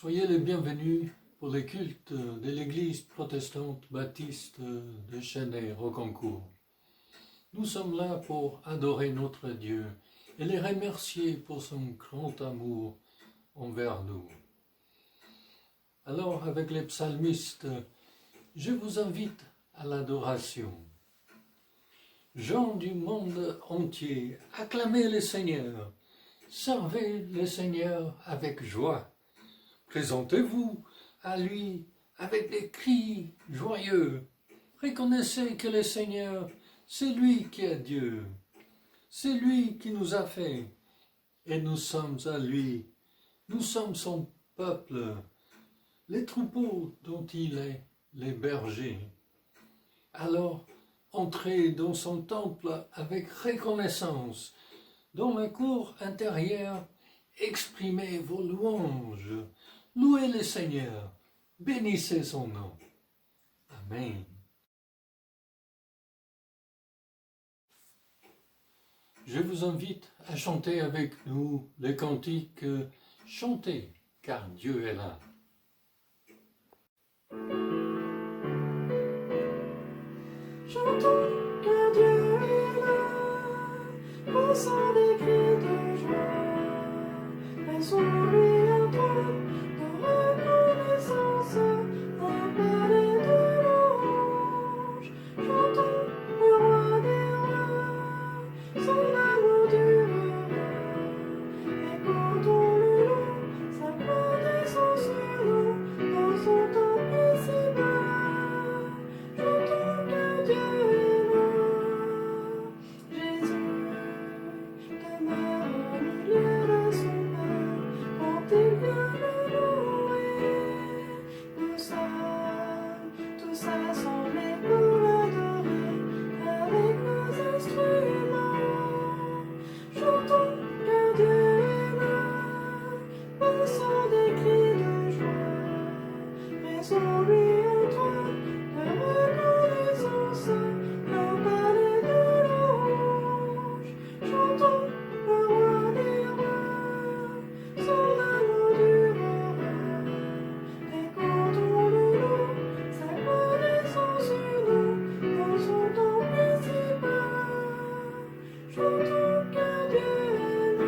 Soyez les bienvenus pour les cultes de l'Église protestante baptiste de Chênay-Rocancourt. Nous sommes là pour adorer notre Dieu et les remercier pour son grand amour envers nous. Alors, avec les psalmistes, je vous invite à l'adoration. Gens du monde entier, acclamez le Seigneur, servez le Seigneur avec joie. Présentez-vous à lui avec des cris joyeux. Reconnaissez que le Seigneur, c'est lui qui est Dieu. C'est lui qui nous a fait. Et nous sommes à lui. Nous sommes son peuple, les troupeaux dont il est les bergers. Alors, entrez dans son temple avec reconnaissance. Dans la cour intérieure, exprimez vos louanges. Louez le Seigneur, bénissez son nom. Amen. Je vous invite à chanter avec nous les cantiques « Chantez, car Dieu est là ». Chantons car Dieu est là, poussant des cris de joie. Faisons-lui un trône de reconnaissance, un palais de louange. Chantons le roi des rois, son amour durera. Et quand on le loue, sa gloire descend sur nous, dans son temple si bas. Chantons car Dieu est là. Jésus demeure au milieu de son peuple quand il vient le louer. Nous sommes tous assemblés pour l'adorer avec nos instruments. Chantons car Dieu est là, poussant des cris de joie. Faisons-lui un trône de reconnaissance, un palais de louange. Chantons le roi des rois, son amour durera. Et quand on le loue, sa gloire descend sur nous, dans son temple si bas. Chantons car Dieu est là.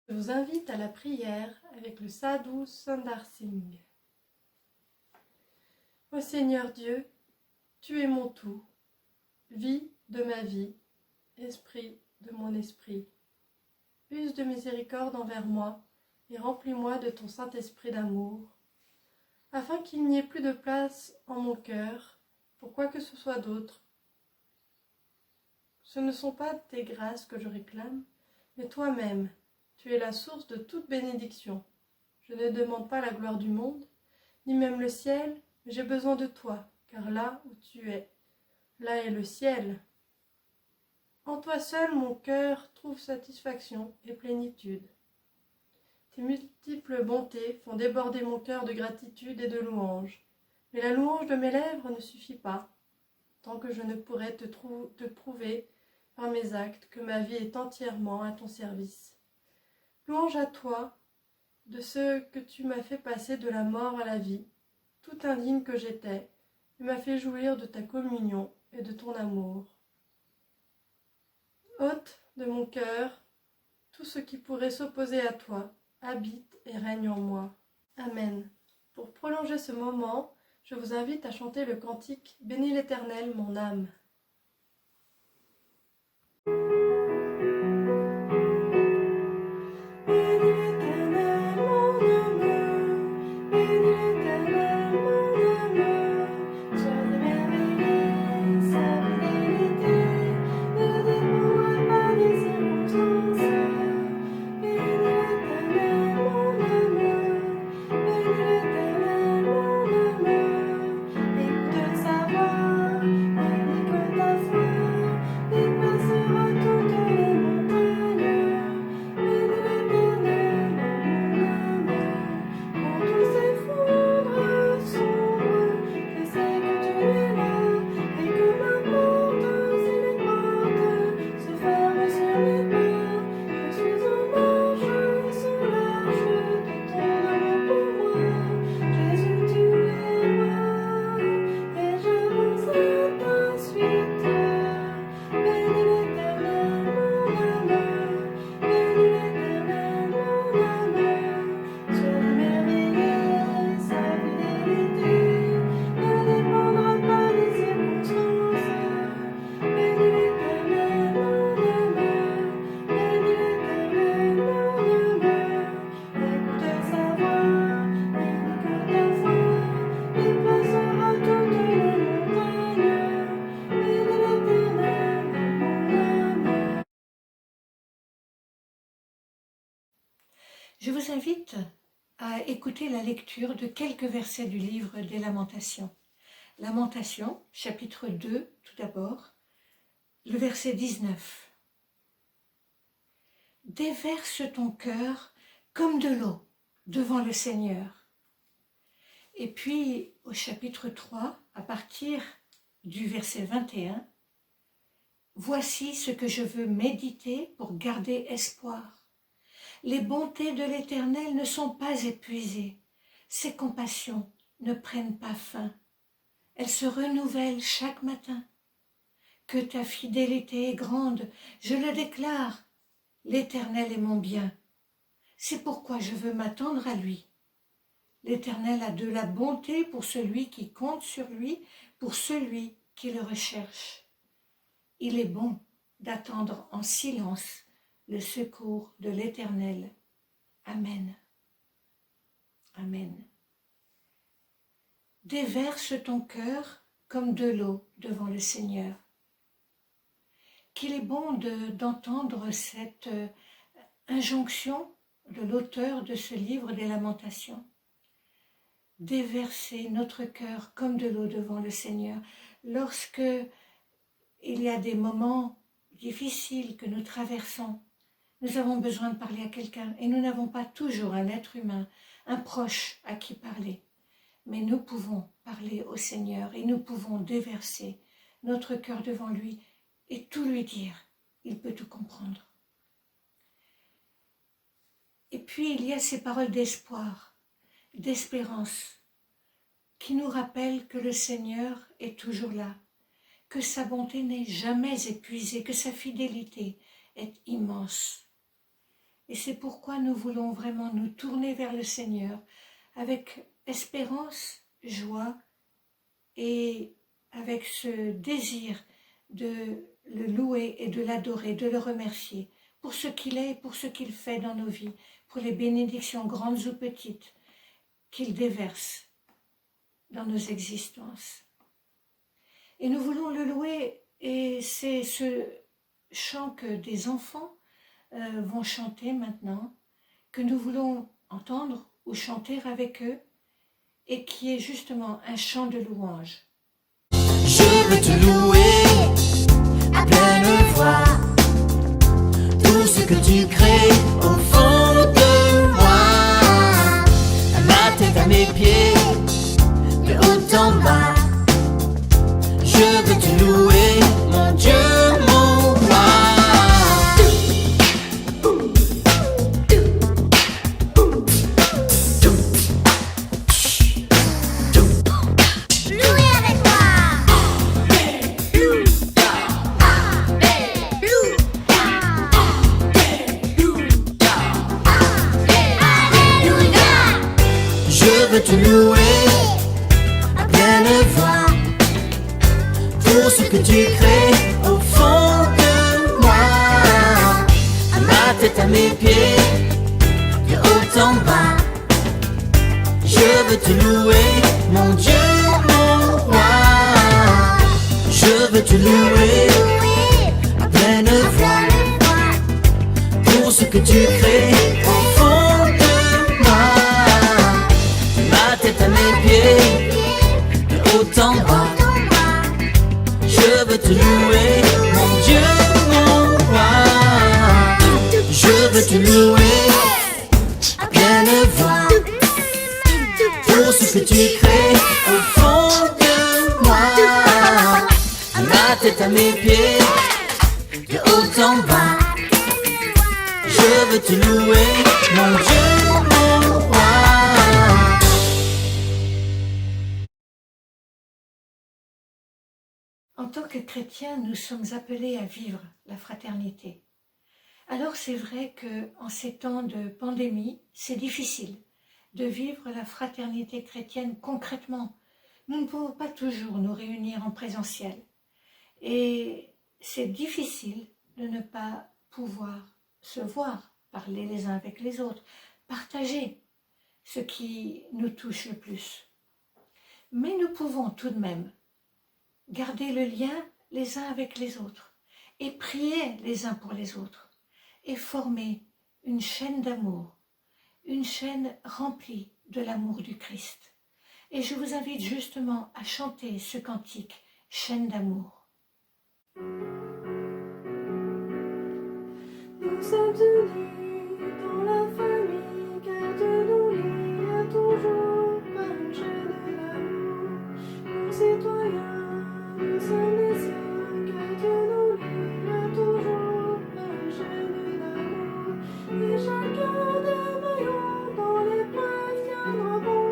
Je vous invite à la prière avec le Sadhu Sundar Singh. Ô Seigneur Dieu, tu es mon tout, vie de ma vie, esprit de mon esprit. Use de miséricorde envers moi et remplis-moi de ton Saint-Esprit d'amour, afin qu'il n'y ait plus de place en mon cœur pour quoi que ce soit d'autre. Ce ne sont pas tes grâces que je réclame, mais toi-même. Tu es la source de toute bénédiction. Je ne demande pas la gloire du monde, ni même le ciel, mais j'ai besoin de toi, car là où tu es, là est le ciel. En toi seul mon cœur trouve satisfaction et plénitude. Tes multiples bontés font déborder mon cœur de gratitude et de louange. Mais la louange de mes lèvres ne suffit pas, tant que je ne pourrai te prouver par mes actes que ma vie est entièrement à ton service. Louange à toi, de ce que tu m'as fait passer de la mort à la vie, tout indigne que j'étais, et m'as fait jouir de ta communion et de ton amour. Ôte de mon cœur tout ce qui pourrait s'opposer à toi, habite et règne en moi. Amen. Pour prolonger ce moment, je vous invite à chanter le cantique « Bénis l'Éternel, mon âme ». Écoute sa voix, Je vous invite à écouter la lecture de quelques versets du livre des Lamentations. Lamentations, chapitre 2, tout d'abord, le verset 19. Déverse ton cœur comme de l'eau devant le Seigneur. Et puis, au chapitre 3, à partir du verset 21, voici ce que je veux méditer pour garder espoir. Les bontés de l'Éternel ne sont pas épuisées, ses compassions ne prennent pas fin. Elles se renouvellent chaque matin. Que ta fidélité est grande, je le déclare. L'Éternel est mon bien. C'est pourquoi je veux m'attendre à lui. L'Éternel a de la bonté pour celui qui compte sur lui, pour celui qui le recherche. Il est bon d'attendre en silence le secours de l'Éternel. Amen. Amen. Déverse ton cœur comme de l'eau devant le Seigneur. Qu'il est bon d'entendre cette injonction de l'auteur de ce livre des Lamentations. Déverser notre cœur comme de l'eau devant le Seigneur. Lorsque il y a des moments difficiles que nous traversons, nous avons besoin de parler à quelqu'un et nous n'avons pas toujours un être humain, un proche à qui parler. Mais nous pouvons parler au Seigneur et nous pouvons déverser notre cœur devant lui et tout lui dire. Il peut tout comprendre. Et puis il y a ces paroles d'espoir, d'espérance, qui nous rappellent que le Seigneur est toujours là, que sa bonté n'est jamais épuisée, que sa fidélité est immense. Et c'est pourquoi nous voulons vraiment nous tourner vers le Seigneur avec espérance, joie et avec ce désir de le louer et de l'adorer, de le remercier pour ce qu'il est et pour ce qu'il fait dans nos vies, pour les bénédictions grandes ou petites qu'il déverse dans nos existences. Et nous voulons le louer, et c'est ce chant que des enfants vont chanter maintenant, que nous voulons entendre ou chanter avec eux, et qui est justement un chant de louange. Je veux te louer à pleine voix, tout ce que tu crées au fond de moi, à ma tête, à mes pieds, de haut en bas. Je veux te louer, mon Dieu, mon roi. Louez avec moi. Alléluia. Je veux te louer à pleine voix, tout ce que tu crées au fond de moi, à ma tête, à mes pieds, de haut en bas. Je veux te louer, mon Dieu, mon roi. Je veux te louer à pleine voix, tout ce que tu crées au fond de moi, ma tête à mes pieds, de haut en bas. Je veux te louer, mon Dieu, mon roi. Je veux te louer à pleine voix, tout ce que tu crées au fond de moi, à ma tête, à mes pieds, de haut en bas. Je veux te louer, mon Dieu, mon roi. En tant que chrétiens, nous sommes appelés à vivre la fraternité. Alors c'est vrai qu'en ces temps de pandémie, c'est difficile de vivre la fraternité chrétienne concrètement. Nous ne pouvons pas toujours nous réunir en présentiel. Et c'est difficile de ne pas pouvoir se voir, parler les uns avec les autres, partager ce qui nous touche le plus. Mais nous pouvons tout de même garder le lien les uns avec les autres et prier les uns pour les autres et former une chaîne d'amour, une chaîne remplie de l'amour du Christ. Et je vous invite justement à chanter ce cantique, chaîne d'amour. Nous sommes unis dans la famille, car Dieu nous lie toujours par une chaîne d'amour. Nous citoyens, nous sommes les siens, car Dieu nous lie toujours par une chaîne d'amour. Et chacun des maillons dans l'épreuve tiendra bon,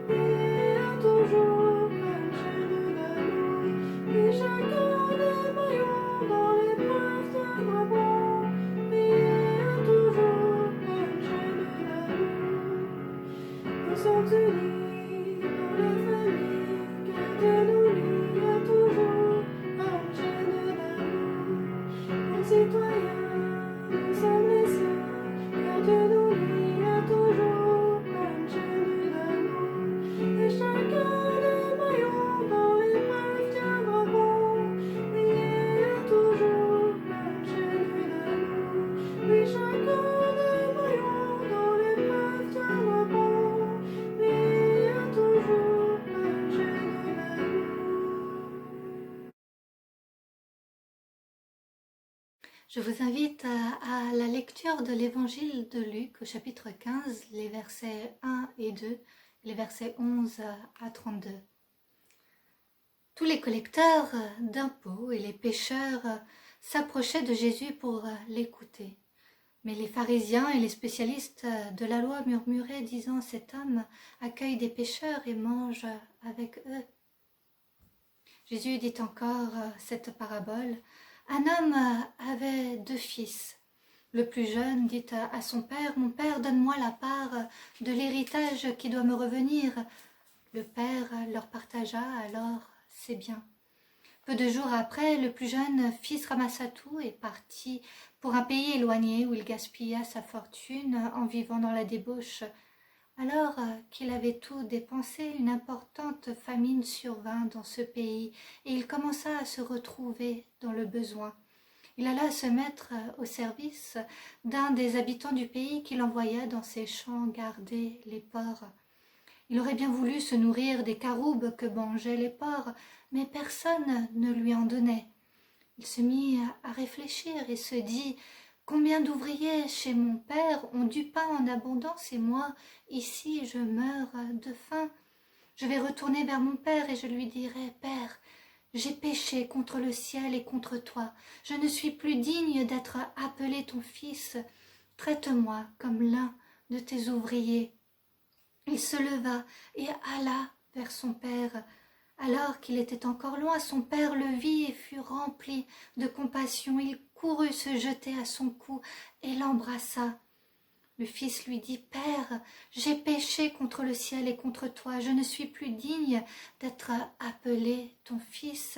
lié toujours par une chaîne d'amour. Et chacun des maillons dans l'épreuve tiendra bon. Nous sommes unis dans la famille, car Dieu nous lie toujours par une chaîne d'amour. Nos citoyens, nous sommes les siens, car Dieu nous lie toujours par une chaîne d'amour. Et chacun des maillons dans l'épreuve tiendra bon, lié toujours par une chaîne d'amour. Oui, chacun des maillons dans l'épreuve tiendra bon. Je vous invite à la lecture de l'évangile de Luc au chapitre 15, les versets 1 et 2, les versets 11 à 32. Tous les collecteurs d'impôts et les pécheurs s'approchaient de Jésus pour l'écouter. Mais les pharisiens et les spécialistes de la loi murmuraient, disant « Cet homme accueille des pécheurs et mange avec eux. » Jésus dit encore cette parabole. Un homme avait 2 fils. Le plus jeune dit à son père « Mon père, donne-moi la part de l'héritage qui doit me revenir. » Le père leur partagea alors ses biens. Peu de jours après, le plus jeune fils ramassa tout et partit pour un pays éloigné où il gaspilla sa fortune en vivant dans la débauche. Alors qu'il avait tout dépensé, une importante famine survint dans ce pays et il commença à se retrouver dans le besoin. Il alla se mettre au service d'un des habitants du pays qui l'envoya dans ses champs garder les porcs. Il aurait bien voulu se nourrir des caroubes que mangeaient les porcs, mais personne ne lui en donnait. Il se mit à réfléchir et se dit « Combien d'ouvriers chez mon père ont du pain en abondance et moi, ici, je meurs de faim. Je vais retourner vers mon père et je lui dirai « Père, j'ai péché contre le ciel et contre toi. Je ne suis plus digne d'être appelé ton fils. Traite-moi comme l'un de tes ouvriers. » Il se leva et alla vers son père. Alors qu'il était encore loin, son père le vit et fut rempli de compassion. Il courut se jeter à son cou et l'embrassa. Le fils lui dit « Père, j'ai péché contre le ciel et contre toi. Je ne suis plus digne d'être appelé ton fils. »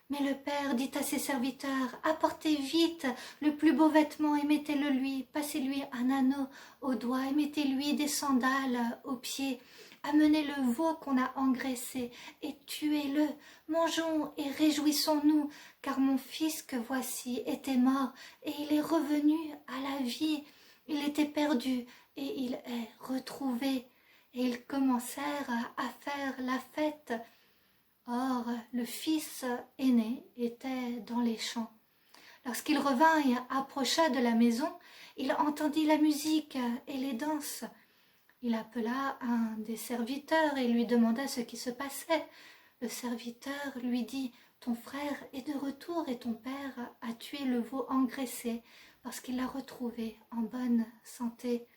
Mais le père dit à ses serviteurs « Apportez vite le plus beau vêtement et mettez-le lui. Passez-lui un anneau au doigt et mettez-lui des sandales aux pieds. Amenez le veau qu'on a engraissé et tuez-le. Mangeons et réjouissons-nous, car mon fils que voici était mort et il est revenu à la vie. Il était perdu et il est retrouvé. » Et ils commencèrent à faire la fête. Or, le fils aîné était dans les champs. Lorsqu'il revint et approcha de la maison, il entendit la musique et les danses. Il appela un des serviteurs et lui demanda ce qui se passait. Le serviteur lui dit « Ton frère est de retour et ton père a tué le veau engraissé parce qu'il l'a retrouvé en bonne santé. »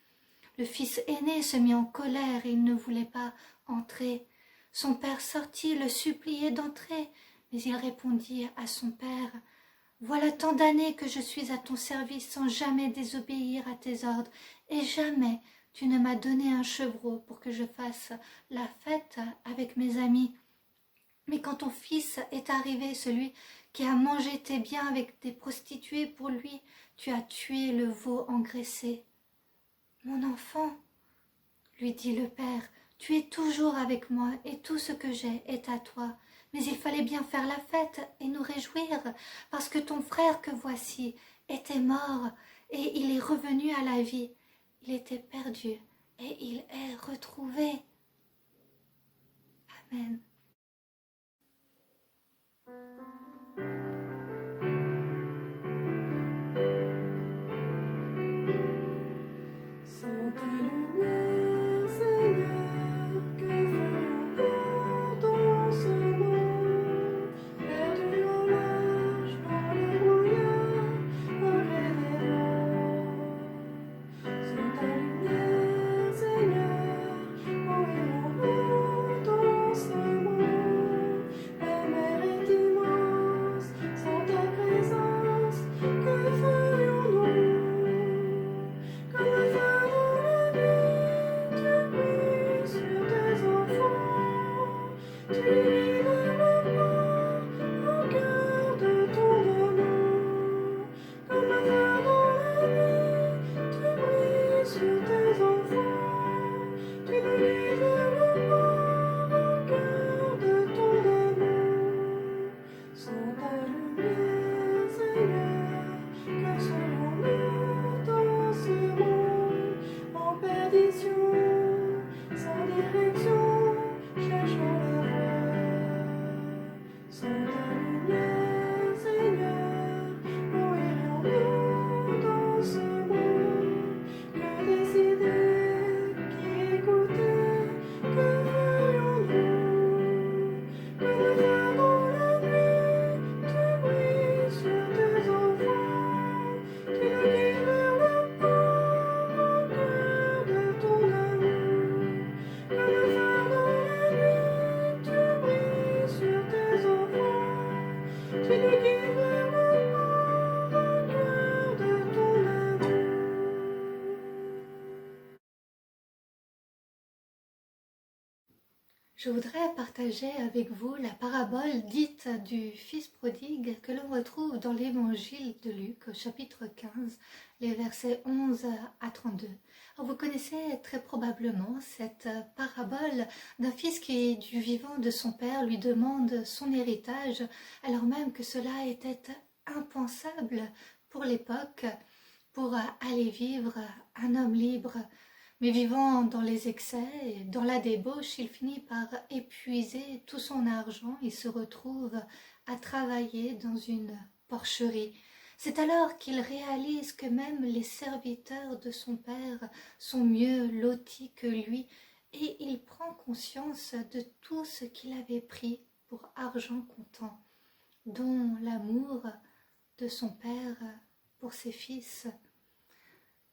Le fils aîné se mit en colère et il ne voulait pas entrer. Son père sortit le supplier d'entrer, mais il répondit à son père « Voilà tant d'années que je suis à ton service sans jamais désobéir à tes ordres, et jamais tu ne m'as donné un chevreau pour que je fasse la fête avec mes amis. Mais quand ton fils est arrivé, celui qui a mangé tes biens avec des prostituées pour lui, tu as tué le veau engraissé. » « Mon enfant, lui dit le père, tu es toujours avec moi et tout ce que j'ai est à toi. Mais il fallait bien faire la fête et nous réjouir, parce que ton frère que voici était mort et il est revenu à la vie. il était perdu et il est retrouvé. Amen. Sainte lumière, Seigneur, que ferions-nous dans ce monde, perdu au large dans les brouillards, au gré des vents. Sainte lumière, Seigneur, où irons-nous dans ce monde? La mer est immense, sans ta présence, que ferions-nous? Comme le feu dans la nuit, tu brilles sur tes enfants, tu libères le mort au cœur de ton amour. Comme le feu dans la nuit, tu brilles sur tes enfants, tu libères le mort au cœur de ton amour. Sans ta lumière, Seigneur, que serions-nous dans ce monde en perdition, sans direction, cherchant la voie? Sans ta lumière, Seigneur, où irions-nous dans ce monde? Que décider, qui écouter, que ferions-nous? Comme le feu dans la nuit, tu brilles sur tes enfants, tu nous guides vers le port au cœur de ton amour. Comme le feu dans la nuit, tu brilles sur tes enfants, tu nous guides vers le port au cœur de ton amour. Je voudrais partager avec vous la parabole dite du fils prodigue que l'on retrouve dans l'évangile de Luc au chapitre 15, les versets 11 à 32. Alors vous connaissez très probablement cette parabole d'un fils qui, du vivant de son père, lui demande son héritage, alors même que cela était impensable pour l'époque, pour aller vivre un homme libre. Mais vivant dans les excès et dans la débauche, il finit par épuiser tout son argent. Il se retrouve à travailler dans une porcherie. C'est alors qu'il réalise que même les serviteurs de son père sont mieux lotis que lui et il prend conscience de tout ce qu'il avait pris pour argent comptant, dont l'amour de son père pour ses fils.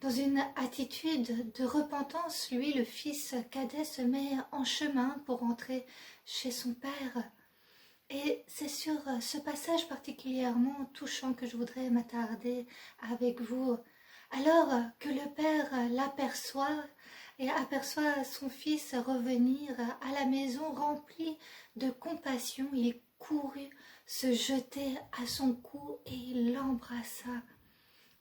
Dans une attitude de repentance, lui, le fils cadet, se met en chemin pour rentrer chez son père. Et c'est sur ce passage particulièrement touchant que je voudrais m'attarder avec vous. Alors que le père l'aperçoit et aperçoit son fils revenir à la maison rempli de compassion, il courut se jeter à son cou et il l'embrassa.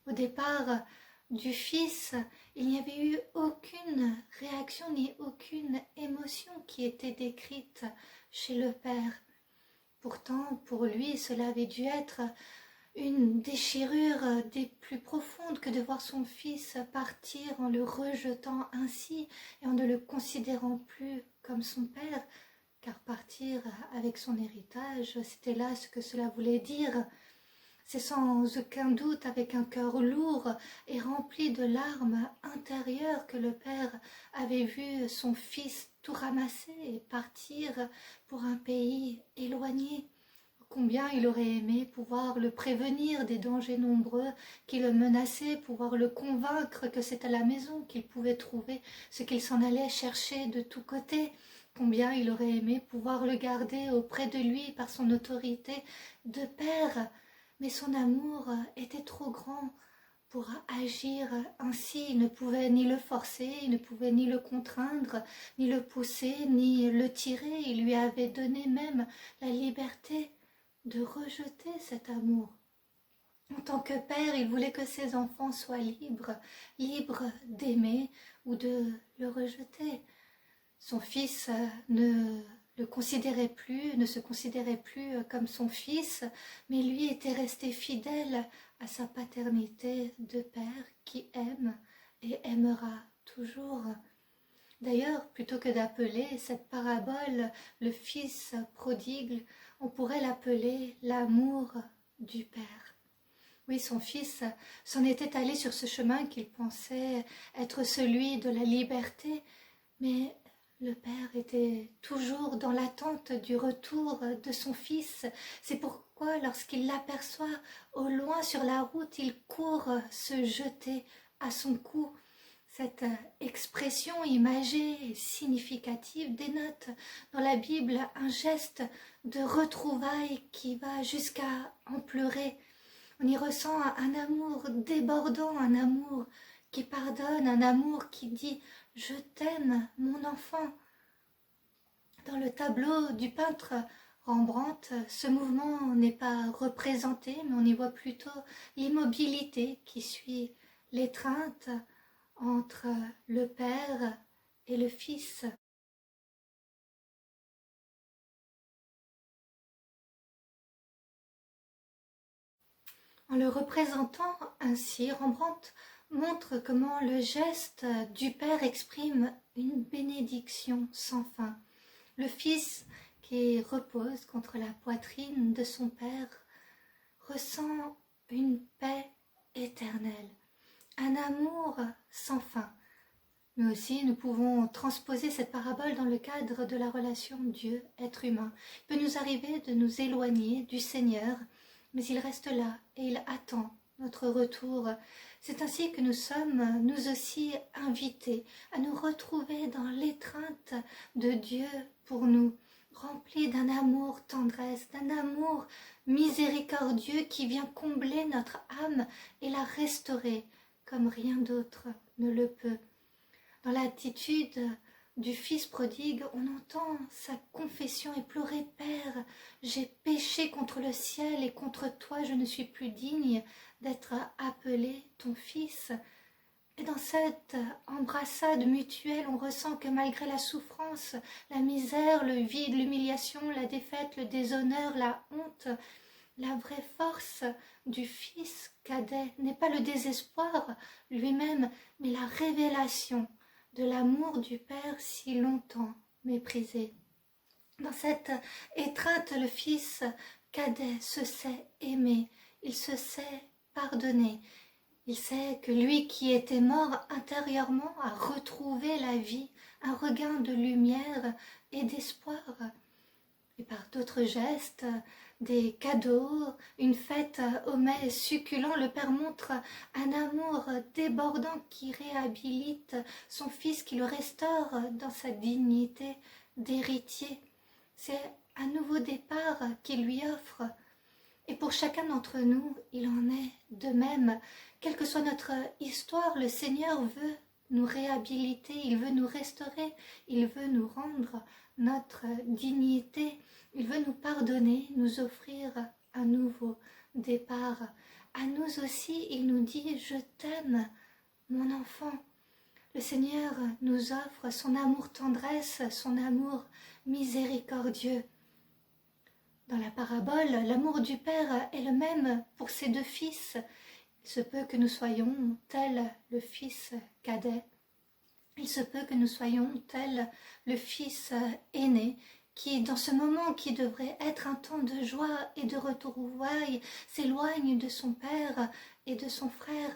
Au départ du fils, il n'y avait eu aucune réaction ni aucune émotion qui était décrite chez le père. Pourtant, pour lui, cela avait dû être une déchirure des plus profondes que de voir son fils partir en le rejetant ainsi et en ne le considérant plus comme son père, car partir avec son héritage, c'était là ce que cela voulait dire. C'est sans aucun doute avec un cœur lourd et rempli de larmes intérieures que le père avait vu son fils tout ramasser et partir pour un pays éloigné. Combien il aurait aimé pouvoir le prévenir des dangers nombreux qui le menaçaient, pouvoir le convaincre que c'est à la maison qu'il pouvait trouver ce qu'il s'en allait chercher de tous côtés. Combien il aurait aimé pouvoir le garder auprès de lui par son autorité de père. Mais son amour était trop grand pour agir ainsi. Il ne pouvait ni le forcer, il ne pouvait ni le contraindre, ni le pousser, ni le tirer. Il lui avait donné même la liberté de rejeter cet amour. En tant que père, il voulait que ses enfants soient libres, libres d'aimer ou de le rejeter. Son fils ne se considérait plus comme son fils, mais lui était resté fidèle à sa paternité de père qui aime et aimera toujours. D'ailleurs, plutôt que d'appeler cette parabole le fils prodigue, on pourrait l'appeler l'amour du Père. Oui, son fils s'en était allé sur ce chemin qu'il pensait être celui de la liberté, mais le Père était toujours dans l'attente du retour de son fils. C'est pourquoi, lorsqu'il l'aperçoit au loin sur la route, il court se jeter à son cou. Cette expression imagée et significative dénote dans la Bible un geste de retrouvailles qui va jusqu'à en pleurer. On y ressent un amour débordant, un amour qui pardonne, un amour qui dit « Je t'aime, mon enfant ». Dans le tableau du peintre Rembrandt, ce mouvement n'est pas représenté, mais on y voit plutôt l'immobilité qui suit l'étreinte entre le Père et le Fils. En le représentant ainsi, Rembrandt montre comment le geste du Père exprime une bénédiction sans fin. Le Fils, qui repose contre la poitrine de son Père, ressent une paix éternelle, un amour sans fin. Mais aussi, nous pouvons transposer cette parabole dans le cadre de la relation Dieu-être humain. Il peut nous arriver de nous éloigner du Seigneur, mais il reste là et il attend notre retour. C'est ainsi que nous sommes, nous aussi, invités à nous retrouver dans l'étreinte de Dieu pour nous, remplis d'un amour tendresse, d'un amour miséricordieux qui vient combler notre âme et la restaurer comme rien d'autre ne le peut. Dans l'attitude du fils prodigue, on entend sa confession et pleurer « Père, j'ai péché contre le ciel et contre toi, je ne suis plus digne d'être appelé ton fils ». Et dans cette embrassade mutuelle, on ressent que malgré la souffrance, la misère, le vide, l'humiliation, la défaite, le déshonneur, la honte, la vraie force du fils cadet n'est pas le désespoir lui-même, mais la révélation de l'amour du Père si longtemps méprisé. Dans cette étreinte, le fils cadet se sait aimer, il se sait pardonner. Il sait que lui qui était mort intérieurement a retrouvé la vie, un regain de lumière et d'espoir. Et par d'autres gestes, des cadeaux, une fête aux mets succulents, le Père montre un amour débordant qui réhabilite son fils, qui le restaure dans sa dignité d'héritier. C'est un nouveau départ qu'il lui offre. Et pour chacun d'entre nous, il en est de même. Quelle que soit notre histoire, le Seigneur veut nous réhabiliter, il veut nous restaurer, il veut nous rendre notre dignité, il veut nous pardonner, nous offrir un nouveau départ. À nous aussi, il nous dit « Je t'aime, mon enfant ». Le Seigneur nous offre son amour tendresse, son amour miséricordieux. Dans la parabole, l'amour du Père est le même pour ses deux fils. Il se peut que nous soyons tel le fils cadet. Il se peut que nous soyons tel le fils aîné qui, dans ce moment qui devrait être un temps de joie et de retrouvailles, s'éloigne de son père et de son frère.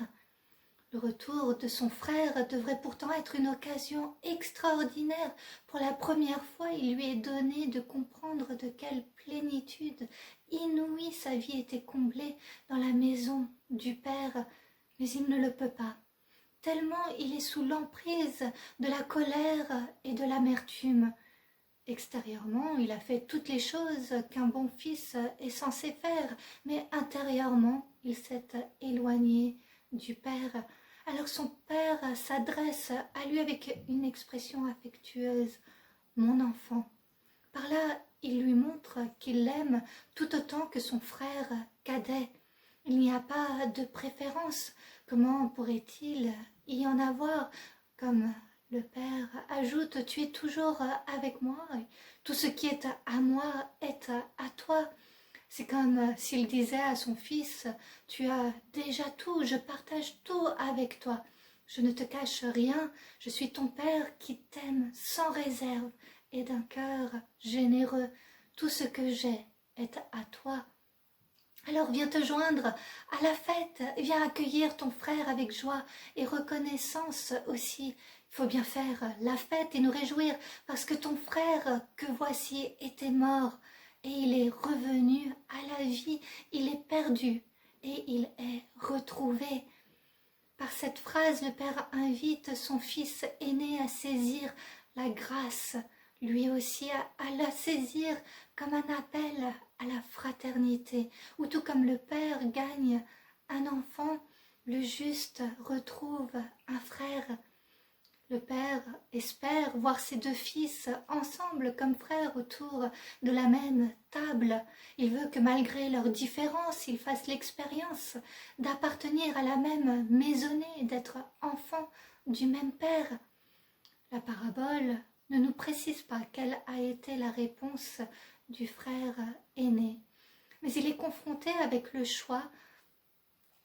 Le retour de son frère devrait pourtant être une occasion extraordinaire. Pour la première fois, il lui est donné de comprendre de quelle plénitude inouïe sa vie était comblée dans la maison du Père. Mais il ne le peut pas, tellement il est sous l'emprise de la colère et de l'amertume. Extérieurement, il a fait toutes les choses qu'un bon fils est censé faire, mais intérieurement, il s'est éloigné du Père. Alors son père s'adresse à lui avec une expression affectueuse, « Mon enfant ». Par là, il lui montre qu'il l'aime tout autant que son frère cadet. Il n'y a pas de préférence. Comment pourrait-il y en avoir? Comme le père ajoute, « Tu es toujours avec moi, et tout ce qui est à moi est à toi ». C'est comme s'il disait à son fils, « Tu as déjà tout, je partage tout avec toi. Je ne te cache rien, je suis ton Père qui t'aime sans réserve et d'un cœur généreux. Tout ce que j'ai est à toi. Alors viens te joindre à la fête, viens accueillir ton frère avec joie et reconnaissance aussi. Il faut bien faire la fête et nous réjouir parce que ton frère que voici était mort et il est revenu à la vie, il est perdu et il est retrouvé. Par cette phrase, le Père invite son fils aîné à saisir la grâce, lui aussi à la saisir comme un appel à la fraternité, où tout comme le Père gagne un enfant, le juste retrouve un frère. Le Père espère voir ses deux fils ensemble comme frères autour de la même table. Il veut que malgré leurs différences, ils fassent l'expérience d'appartenir à la même maisonnée, d'être enfants du même Père. La parabole ne nous précise pas quelle a été la réponse du frère aîné, mais il est confronté avec le choix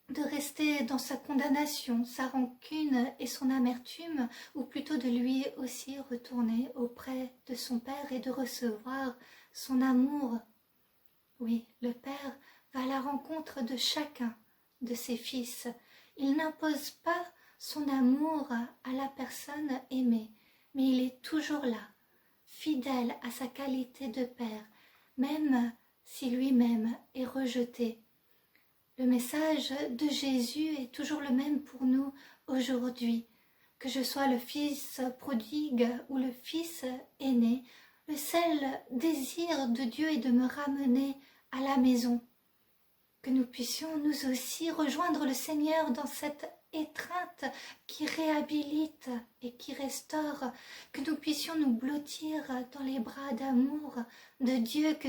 de rester dans sa condamnation, sa rancune et son amertume, ou plutôt de lui aussi retourner auprès de son Père et de recevoir son amour. Oui, le Père va à la rencontre de chacun de ses fils. Il n'impose pas son amour à la personne aimée, mais il est toujours là, fidèle à sa qualité de Père, même si lui-même est rejeté. Le message de Jésus est toujours le même pour nous aujourd'hui. Que je sois le fils prodigue ou le fils aîné, le seul désir de Dieu est de me ramener à la maison. Que nous puissions nous aussi rejoindre le Seigneur dans cette étreinte qui réhabilite et qui restaure, que nous puissions nous blottir dans les bras d'amour de Dieu, que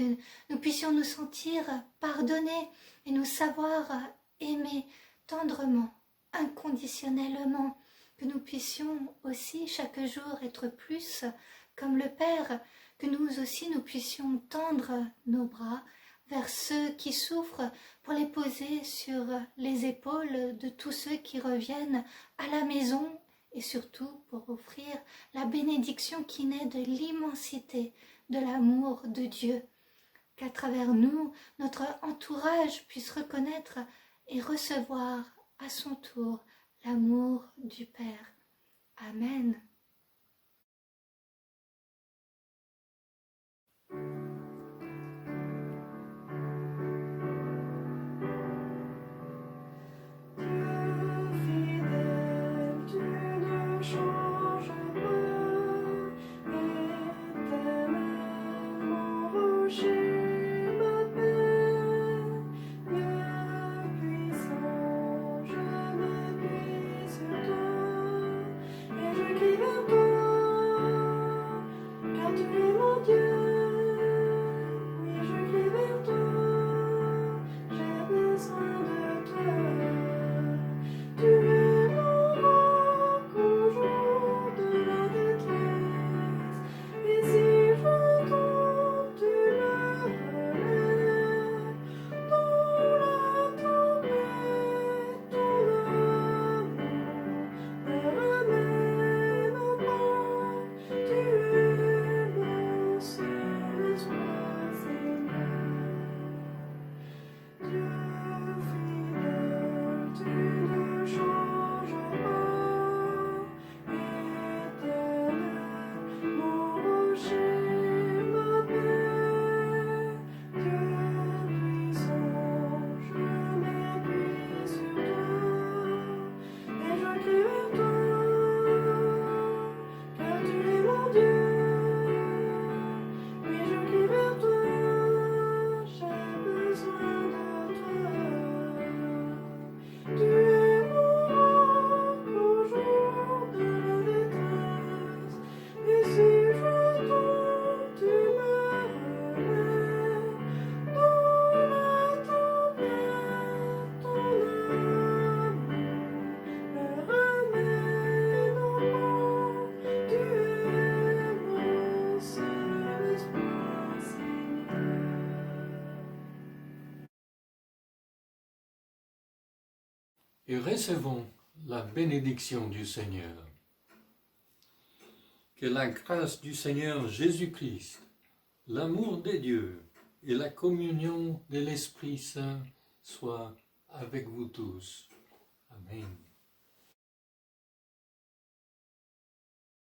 nous puissions nous sentir pardonnés et nous savoir aimer tendrement, inconditionnellement, que nous puissions aussi chaque jour être plus comme le Père, que nous aussi nous puissions tendre nos bras vers ceux qui souffrent pour les poser sur les épaules de tous ceux qui reviennent à la maison et surtout pour offrir la bénédiction qui naît de l'immensité de l'amour de Dieu. Qu'à travers nous, notre entourage puisse reconnaître et recevoir à son tour l'amour du Père. Amen. Et recevons la bénédiction du Seigneur. Que la grâce du Seigneur Jésus-Christ, l'amour de Dieu et la communion de l'Esprit Saint soient avec vous tous.